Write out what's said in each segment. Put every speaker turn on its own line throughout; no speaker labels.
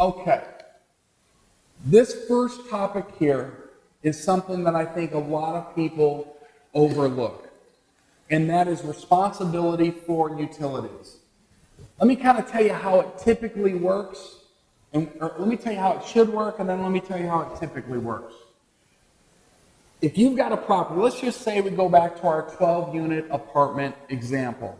Okay. This first topic here is something that I think a lot of people overlook, and that is responsibility for utilities. Let me kind of tell you how it typically works, or let me tell you how it should work, and then let me tell you how it typically works. If you've got a property, let's just say we go back to our 12-unit apartment example.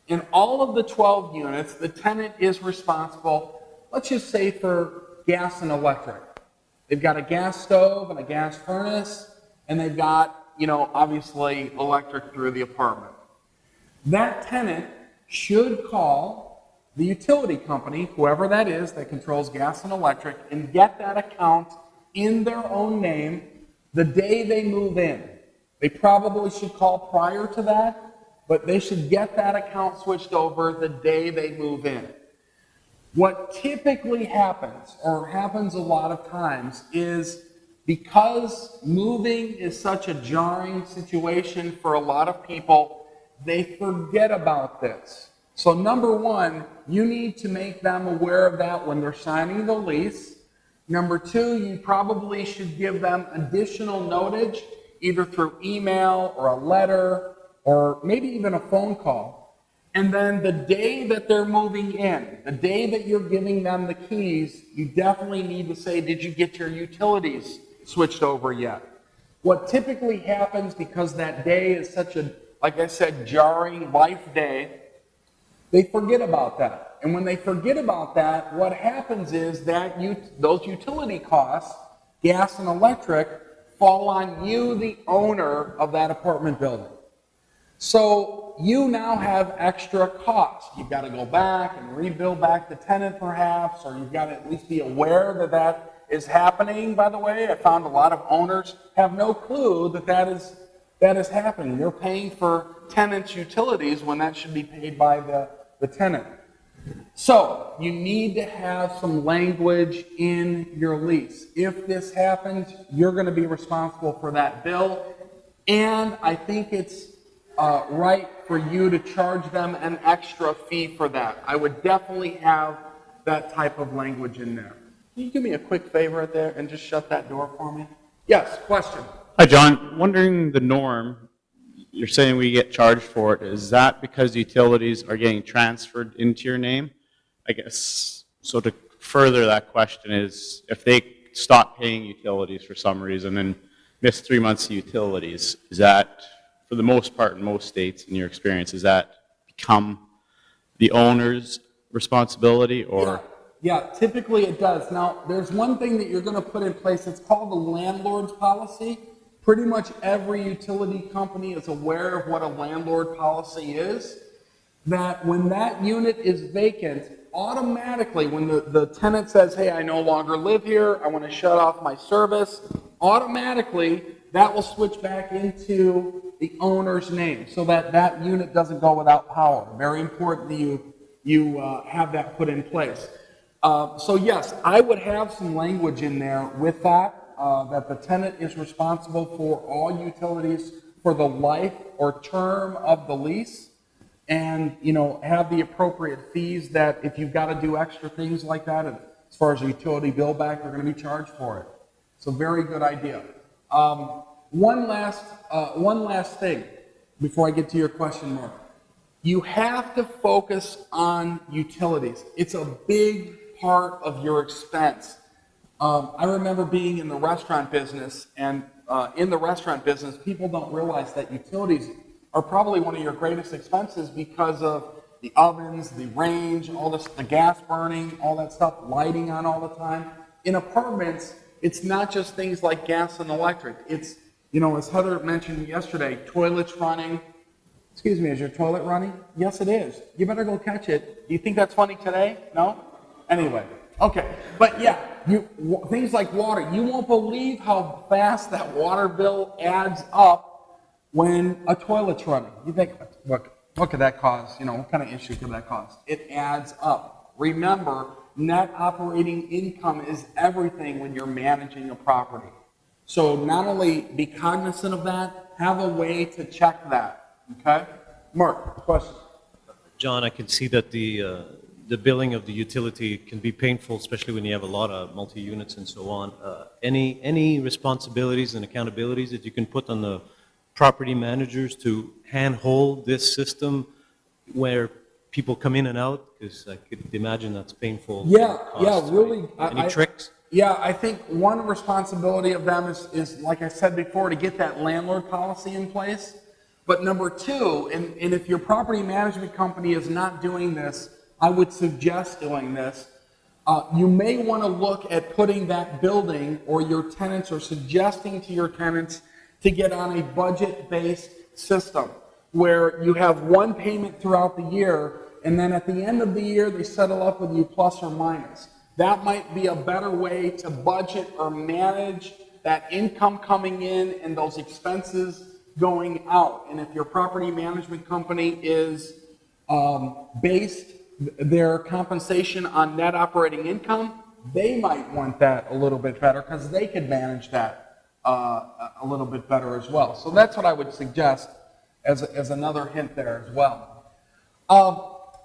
In all of the 12 units, the tenant is responsible, let's just say, for gas and electric. They've got a gas stove and a gas furnace, and they've got, obviously electric through the apartment. That tenant should call the utility company, whoever that is that controls gas and electric, and get that account in their own name the day they move in. They probably should call prior to that, but they should get that account switched over the day they move in. What typically happens, or happens a lot of times, is because moving is such a jarring situation for a lot of people, they forget about this. So number one, you need to make them aware of that when they're signing the lease. Number two, you probably should give them additional notice, either through email or a letter, or maybe even a phone call. And then the day that they're moving in, the day that you're giving them the keys, you definitely need to say, did you get your utilities switched over yet? What typically happens, because that day is such a, like I said, jarring life day, they forget about that. And when they forget about that, what happens is that those utility costs, gas and electric, fall on you, the owner of that apartment building. So you now have extra costs. You've got to go back and rebill back the tenant perhaps, or you've got to at least be aware that that is happening. By the way, I found a lot of owners have no clue that that is happening. You're paying for tenants' utilities when that should be paid by the tenant. So you need to have some language in your lease. If this happens, you're going to be responsible for that bill, and I think it's right for you to charge them an extra fee for that. I would definitely have that type of language in there. Can you do me a quick favor right there and just shut that door for me? Yes, question.
Hi, John. Wondering the norm. You're saying we get charged for it. Is that because utilities are getting transferred into your name? I guess, so to further that question is, if they stop paying utilities for some reason and miss 3 months of utilities, is that, for the most part in most states, in your experience, does that become the owner's responsibility, or?
Yeah, typically it does. Now, there's one thing that you're going to put in place. It's called the Landlord Policy. Pretty much every utility company is aware of what a landlord policy is, that when that unit is vacant, automatically when the tenant says, hey, I no longer live here, I want to shut off my service, automatically that will switch back into the owner's name so that that unit doesn't go without power. Very important that you have that put in place. So yes, I would have some language in there with that. That the tenant is responsible for all utilities for the life or term of the lease, and have the appropriate fees that if you've got to do extra things like that, as far as a utility bill back, they're going to be charged for it. So very good idea. One last thing before I get to your question, Mark. You have to focus on utilities. It's a big part of your expense. I remember being in the restaurant business, and in the restaurant business, people don't realize that utilities are probably one of your greatest expenses because of the ovens, the range, all this, the gas burning, all that stuff, lighting on all the time. In apartments, it's not just things like gas and electric. It's, as Heather mentioned yesterday, toilets running. Excuse me, is your toilet running? Yes, it is. You better go catch it. Do you think that's funny today? No? Anyway. Okay, but yeah, things like water. You won't believe how fast that water bill adds up when a toilet's running. You think, what could that cause? What kind of issue could that cause? It adds up. Remember, net operating income is everything when you're managing a property. So not only be cognizant of that, have a way to check that. Okay? Mark, question.
John, I can see that the the billing of the utility can be painful, especially when you have a lot of multi-units and so on. Any responsibilities and accountabilities that you can put on the property managers to handhold this system where people come in and out? Because I could imagine that's painful.
Yeah,
costs,
really.
right? Any tricks?
Yeah, I think one responsibility of them is, like I said before, to get that landlord policy in place. But number two, and if your property management company is not doing this, I would suggest doing this. You may want to look at putting that building or your tenants, or suggesting to your tenants, to get on a budget-based system where you have one payment throughout the year, and then at the end of the year they settle up with you plus or minus. That might be a better way to budget or manage that income coming in and those expenses going out. And if your property management company is based their compensation on net operating income, they might want that a little bit better because they could manage that a little bit better as well. So that's what I would suggest as another hint there as well.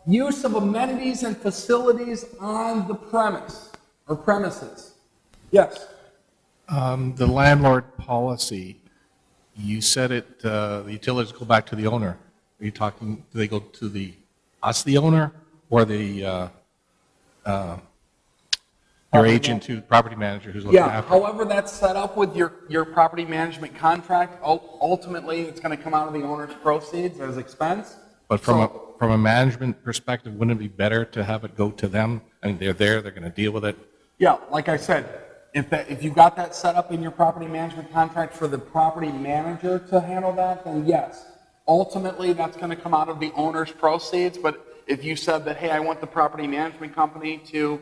Use of amenities and facilities on the premise or premises. Yes?
The landlord policy, you said it, the utilities go back to the owner. Are you talking, do they go to the owner, or the your agent, to property manager who's looking after?
However that's set up with your property management contract, ultimately it's going to come out of the owner's proceeds as expense.
But from a management perspective, wouldn't it be better to have it go to them? I mean, they're there, they're going to deal with it.
Yeah, like I said, if you got that set up in your property management contract for the property manager to handle that, then yes. Ultimately, that's going to come out of the owner's proceeds. But if you said that, hey, I want the property management company to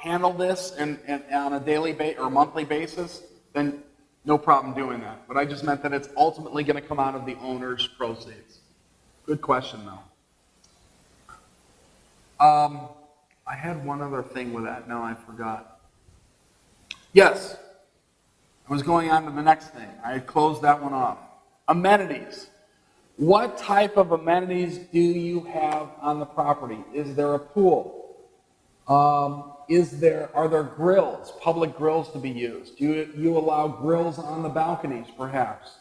handle this and on a daily or monthly basis, then no problem doing that. But I just meant that it's ultimately going to come out of the owner's proceeds. Good question, though. I had one other thing with that. No, I forgot. Yes. I was going on to the next thing. I had closed that one off. Amenities. What type of amenities do you have on the property? Is there a pool? Are there grills, public grills to be used? Do you allow grills on the balconies, perhaps?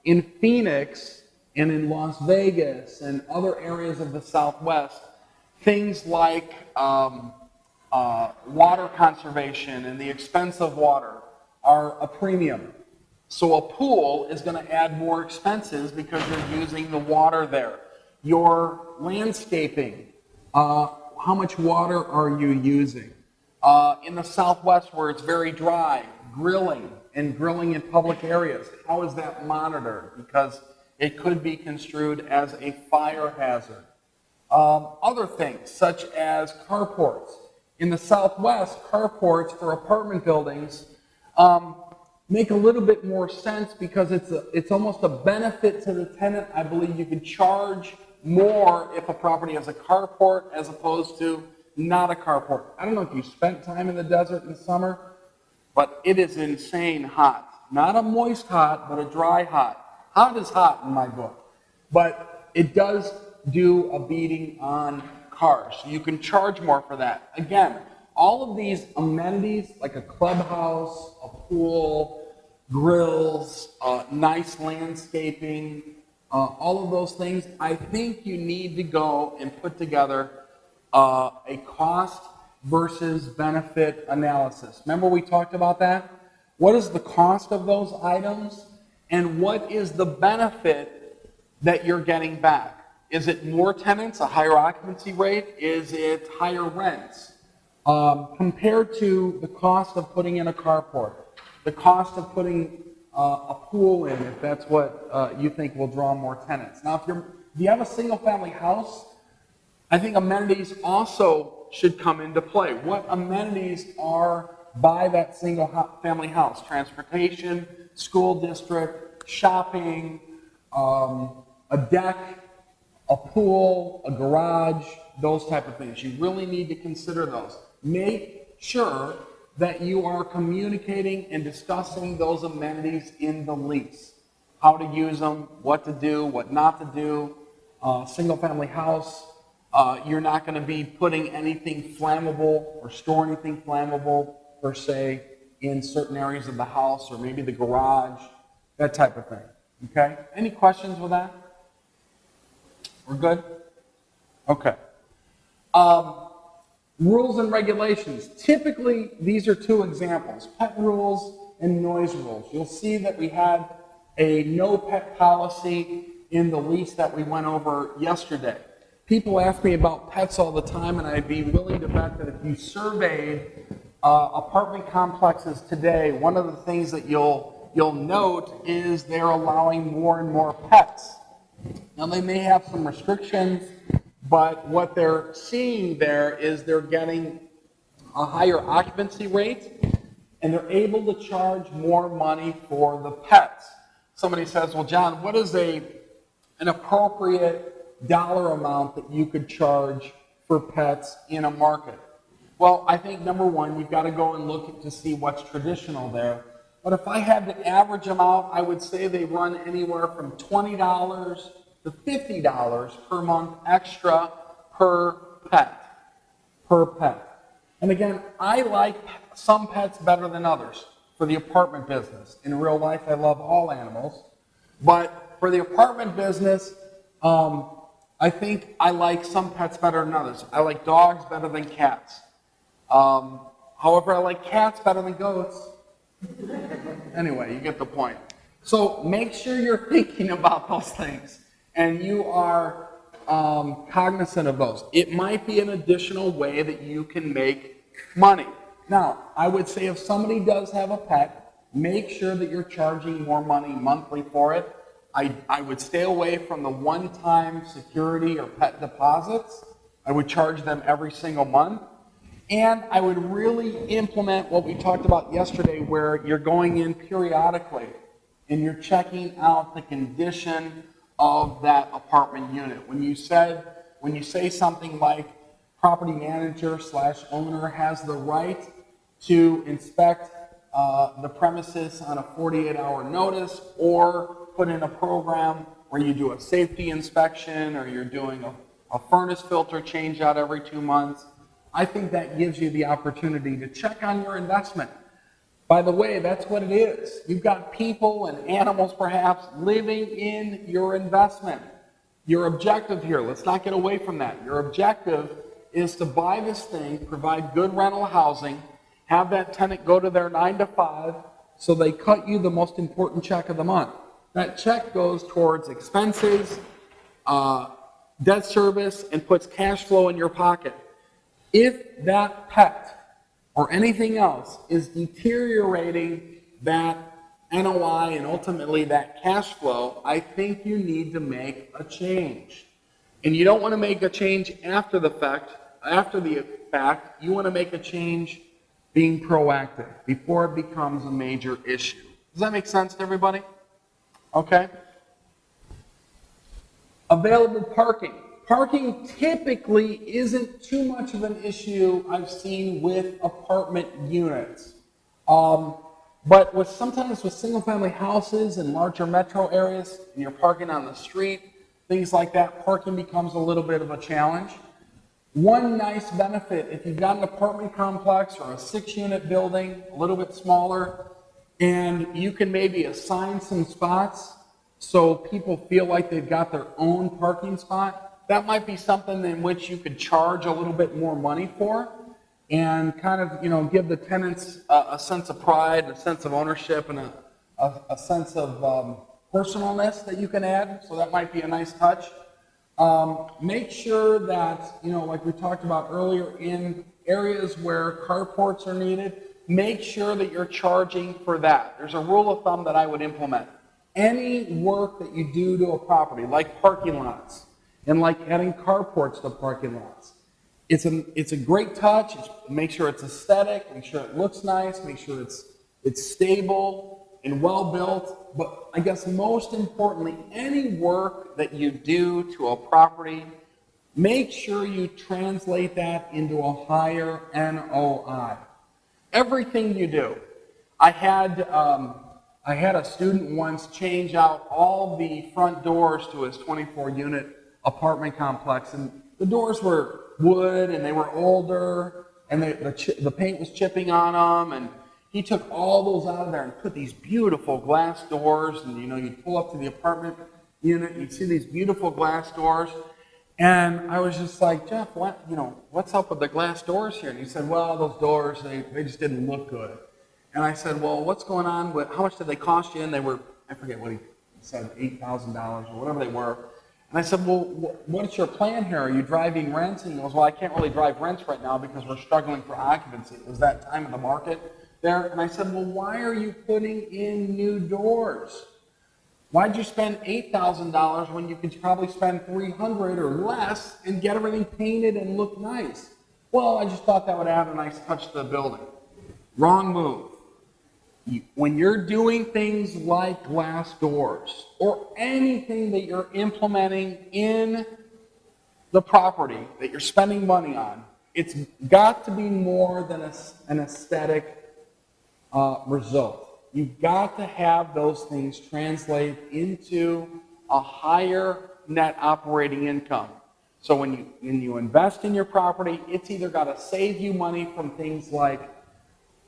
In Phoenix and in Las Vegas and other areas of the Southwest, things like water conservation and the expense of water are a premium. So a pool is going to add more expenses because you're using the water there. Your landscaping, how much water are you using? In the Southwest, where it's very dry, grilling in public areas, how is that monitored? Because it could be construed as a fire hazard. Other things, such as carports. In the Southwest, carports for apartment buildings make a little bit more sense because it's almost a benefit to the tenant. I believe you could charge more if a property has a carport as opposed to not a carport. I don't know if you spent time in the desert in the summer, but it is insane hot. Not a moist hot, but a dry hot. Hot is hot in my book, but it does do a beating on cars. So you can charge more for that. Again, all of these amenities, like a clubhouse, a pool, grills, nice landscaping, all of those things, I think you need to go and put together a cost versus benefit analysis. Remember we talked about that? What is the cost of those items, and what is the benefit that you're getting back? Is it more tenants, a higher occupancy rate? Is it higher rents? Compared to the cost of putting in a carport, the cost of putting a pool in, if that's what you think will draw more tenants. Now, if you have a single-family house, I think amenities also should come into play. What amenities are by that single-family house? Transportation, school district, shopping, a deck, a pool, a garage, those type of things. You really need to consider those. Make sure that you are communicating and discussing those amenities in the lease. How to use them, what to do, what not to do. Single family house, You're not going to be putting anything flammable or store anything flammable, per se, in certain areas of the house or maybe the garage, that type of thing. Okay? Any questions with that? We're good? Okay. Rules and regulations. Typically, these are two examples, pet rules and noise rules. You'll see that we had a no pet policy in the lease that we went over yesterday. People ask me about pets all the time, and I'd be willing to bet that if you surveyed apartment complexes today, one of the things that you'll note is they're allowing more and more pets. Now, they may have some restrictions, but what they're seeing there is they're getting a higher occupancy rate, and they're able to charge more money for the pets. Somebody says, well, John, what is an appropriate dollar amount that you could charge for pets in a market? Well, I think number one, you've got to go and look to see what's traditional there. But if I had to average them out, I would say they run anywhere from $20 to $50 per month extra per pet. And again, I like some pets better than others for the apartment business. In real life, I love all animals. But for the apartment business, I think I like some pets better than others. I like dogs better than cats. However, I like cats better than goats. Anyway, you get the point. So make sure you're thinking about those things and you are cognizant of those. It might be an additional way that you can make money. Now, I would say if somebody does have a pet, make sure that you're charging more money monthly for it. I would stay away from the one-time security or pet deposits. I would charge them every single month. And I would really implement what we talked about yesterday, where you're going in periodically and you're checking out the condition of that apartment unit. When you say something like property manager / owner has the right to inspect the premises on a 48-hour notice, or put in a program where you do a safety inspection, or you're doing a furnace filter change out every 2 months, I think that gives you the opportunity to check on your investment. By the way, that's what it is. You've got people and animals perhaps living in your investment. Your objective here, let's not get away from that. Your objective is to buy this thing, provide good rental housing, have that tenant go to their 9 to 5, so they cut you the most important check of the month. That check goes towards expenses, debt service, and puts cash flow in your pocket. If that pet or anything else is deteriorating that NOI and ultimately that cash flow, I think you need to make a change. And you don't want to make a change after the fact. You want to make a change being proactive before it becomes a major issue. Does that make sense to everybody? Okay. Available parking. Parking typically isn't too much of an issue I've seen with apartment units. But sometimes with single-family houses in larger metro areas, and you're parking on the street, things like that, parking becomes a little bit of a challenge. One nice benefit, if you've got an apartment complex or a 6-unit building, a little bit smaller, and you can maybe assign some spots so people feel like they've got their own parking spot, that might be something in which you could charge a little bit more money for, and kind of, give the tenants a sense of pride, a sense of ownership, and a sense of personalness that you can add. So that might be a nice touch. Make sure that, like we talked about earlier, in areas where carports are needed, make sure that you're charging for that. There's a rule of thumb that I would implement. Any work that you do to a property, like parking lots, and like adding carports to parking lots, it's a great touch. Make sure it's aesthetic, make sure it looks nice, make sure it's stable and well built. But I guess most importantly, any work that you do to a property, make sure you translate that into a higher NOI. Everything you do. I had a student once change out all the front doors to his 24-unit apartment complex, and The doors were wood and they were older, and the paint was chipping on them, and he took all those out of there and put these beautiful glass doors, and you'd pull up to the apartment unit, and you'd see these beautiful glass doors. And I was just like, Jeff, what's up with the glass doors here? And he said, well, those doors, they just didn't look good. And I said, well, what's going on with, how much did they cost you? And they were, I forget what he said, $8,000 or whatever they were. And I said, well, what's your plan here? Are you driving rents? And he goes, well, I can't really drive rents right now because we're struggling for occupancy. It was that time of the market there. And I said, well, why are you putting in new doors? Why'd you spend $8,000 when you could probably spend $300 or less and get everything painted and look nice? Well, I just thought that would add a nice touch to the building. Wrong move. When you're doing things like glass doors or anything that you're implementing in the property that you're spending money on, it's got to be more than an aesthetic result. You've got to have those things translate into a higher net operating income. So when you invest in your property, it's either got to save you money from things like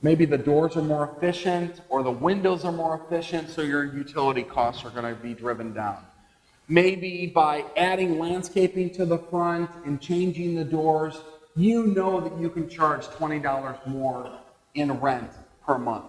maybe the doors are more efficient or the windows are more efficient, so your utility costs are going to be driven down. Maybe by adding landscaping to the front and changing the doors, you know that you can charge $20 more in rent per month.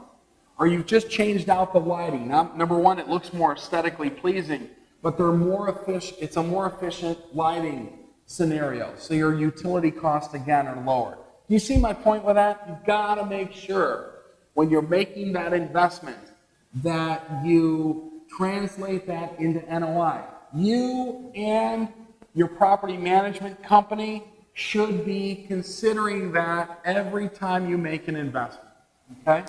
Or you've just changed out the lighting. Now, number one, it looks more aesthetically pleasing, but they're more efficient. It's a more efficient lighting scenario, so your utility costs again are lower. You see my point with that? You've got to make sure when you're making that investment that you translate that into NOI. You and your property management company should be considering that every time you make an investment. Okay?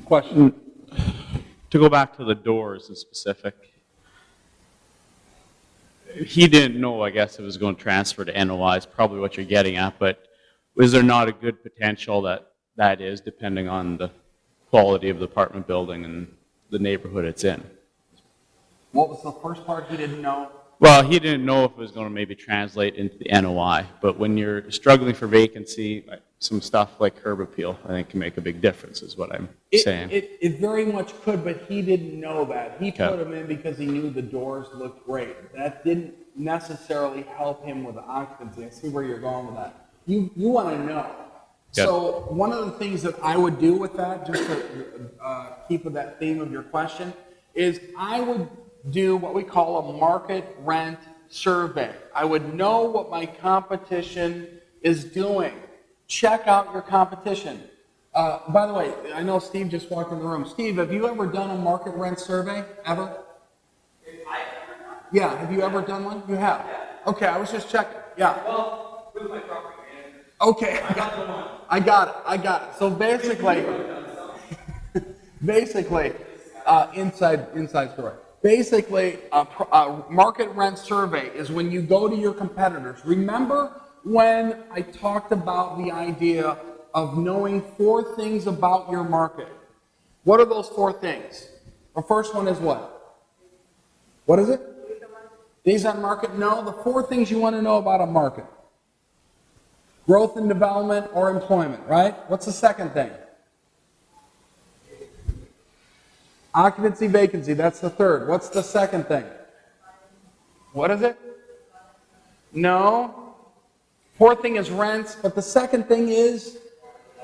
Question.
To go back to the doors in specific, he didn't know, I guess, it was going to transfer to NOI is probably what you're getting at, but is there not a good potential that is, depending on the quality of the apartment building and the neighborhood it's in?
What was the first part he didn't know?
Well, he didn't know if it was going to maybe translate into the NOI, but when you're struggling for vacancy, some stuff like curb appeal, I think, can make a big difference, is what I'm saying.
It very much could, but he didn't know that. He put them in because he knew the doors looked great. That didn't necessarily help him with the occupancy. I see where you're going with that. You want to know.
Good.
So one of the things that I would do with that, just to keep with that theme of your question, is I would do what we call a market rent survey. I would know what my competition is doing. Check out your competition. By the way, I know Steve just walked in the room. Steve, have you ever done a market rent survey? Ever? Yeah, have you ever done one? You have? Yeah. Okay, I was just checking. Yeah.
Well, with my property manager.
Okay. I got it. So basically, inside story. Basically, a market rent survey is when you go to your competitors. Remember when I talked about the idea of knowing 4 things about your market? What are those 4 things? The first one is what? What is it? Days on market? No, the 4 things you want to know about a market. Growth and development or employment, right? What's the second thing? Occupancy, vacancy, that's the third. What's the second thing? What is it? No. 4th thing is rents, but the second thing is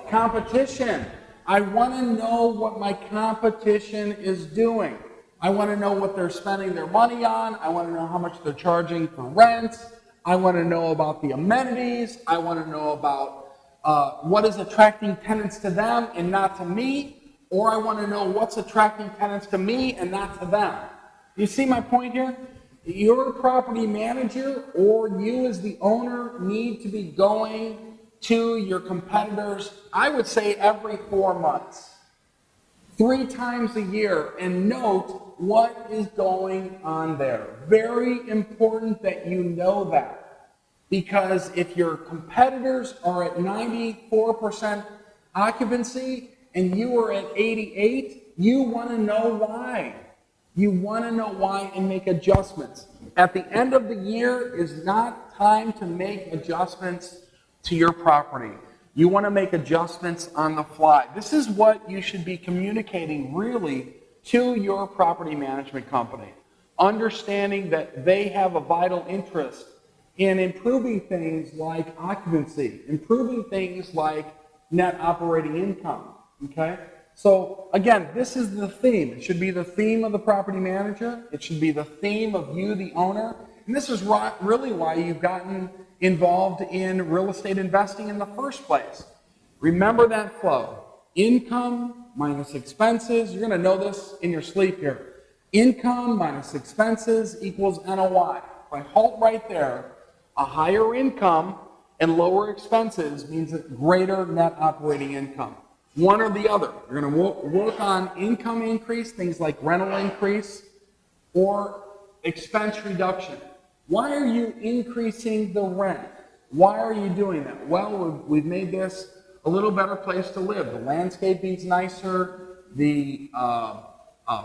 competition. I want to know what my competition is doing. I want to know what they're spending their money on. I want to know how much they're charging for rents. I want to know about the amenities. I want to know about what is attracting tenants to them and not to me. Or I want to know what's attracting tenants to me and not to them. You see my point here? Your property manager or you as the owner need to be going to your competitors, I would say every 4 months, 3 times a year, and note what is going on there. Very important that you know that. Because if your competitors are at 94% occupancy, and you are at 88, you want to know why. You want to know why and make adjustments. At the end of the year is not time to make adjustments to your property. You want to make adjustments on the fly. This is what you should be communicating really to your property management company. Understanding that they have a vital interest in improving things like occupancy, improving things like net operating income, okay? So again, this is the theme. It should be the theme of the property manager. It should be the theme of you, the owner. And this is really why you've gotten involved in real estate investing in the first place. Remember that flow. Income minus expenses. You're going to know this in your sleep here. Income minus expenses equals NOI. If I halt right there, a higher income and lower expenses means a greater net operating income. One or the other. You're going to work on income increase, things like rental increase, or expense reduction. Why are you increasing the rent? Why are you doing that? Well, we've made this a little better place to live. The landscaping's nicer, the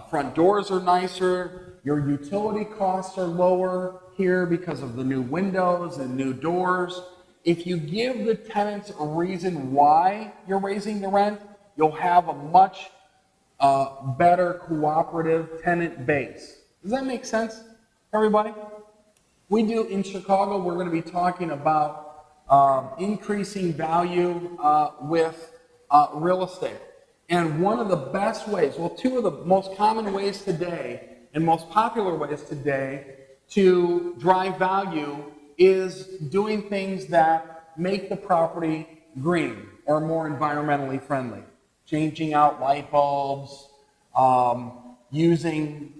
front doors are nicer, your utility costs are lower here because of the new windows and new doors. If you give the tenants a reason why you're raising the rent, you'll have a much better cooperative tenant base. Does that make sense, everybody? We do in Chicago, we're going to be talking about increasing value with real estate. And one of the best ways, well, two of the most common ways today and most popular ways today to drive value is doing things that make the property green or more environmentally friendly. Changing out light bulbs, using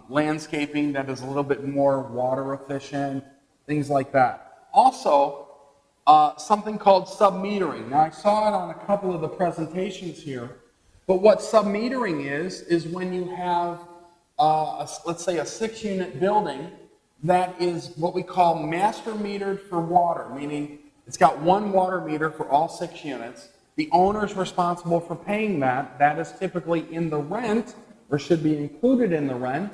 landscaping that is a little bit more water efficient, things like that. Also, something called submetering. Now, I saw it on a couple of the presentations here, but what submetering is when you have, let's say, a 6-unit building that is what we call master metered for water, meaning it's got one water meter for all 6 units. The owner's responsible for paying that. That is typically in the rent, or should be included in the rent.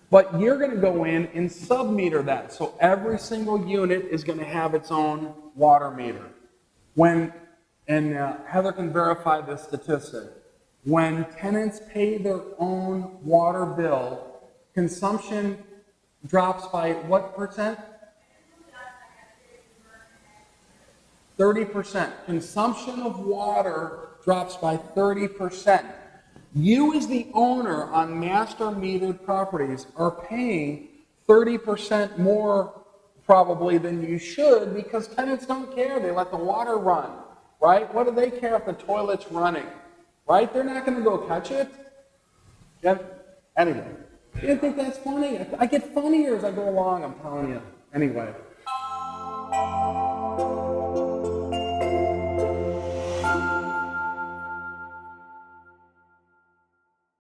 But you're going to go in and submeter that. So every single unit is going to have its own water meter. Heather can verify this statistic. When tenants pay their own water bill, consumption drops by what percent? 30%. Consumption of water drops by 30%. You as the owner on master metered properties are paying 30% more probably than you should because tenants don't care. They let the water run, right? What do they care if the toilet's running, right? They're not going to go catch it. Anyway, you didn't think that's funny? I get funnier as I go along, I'm telling you. Anyway,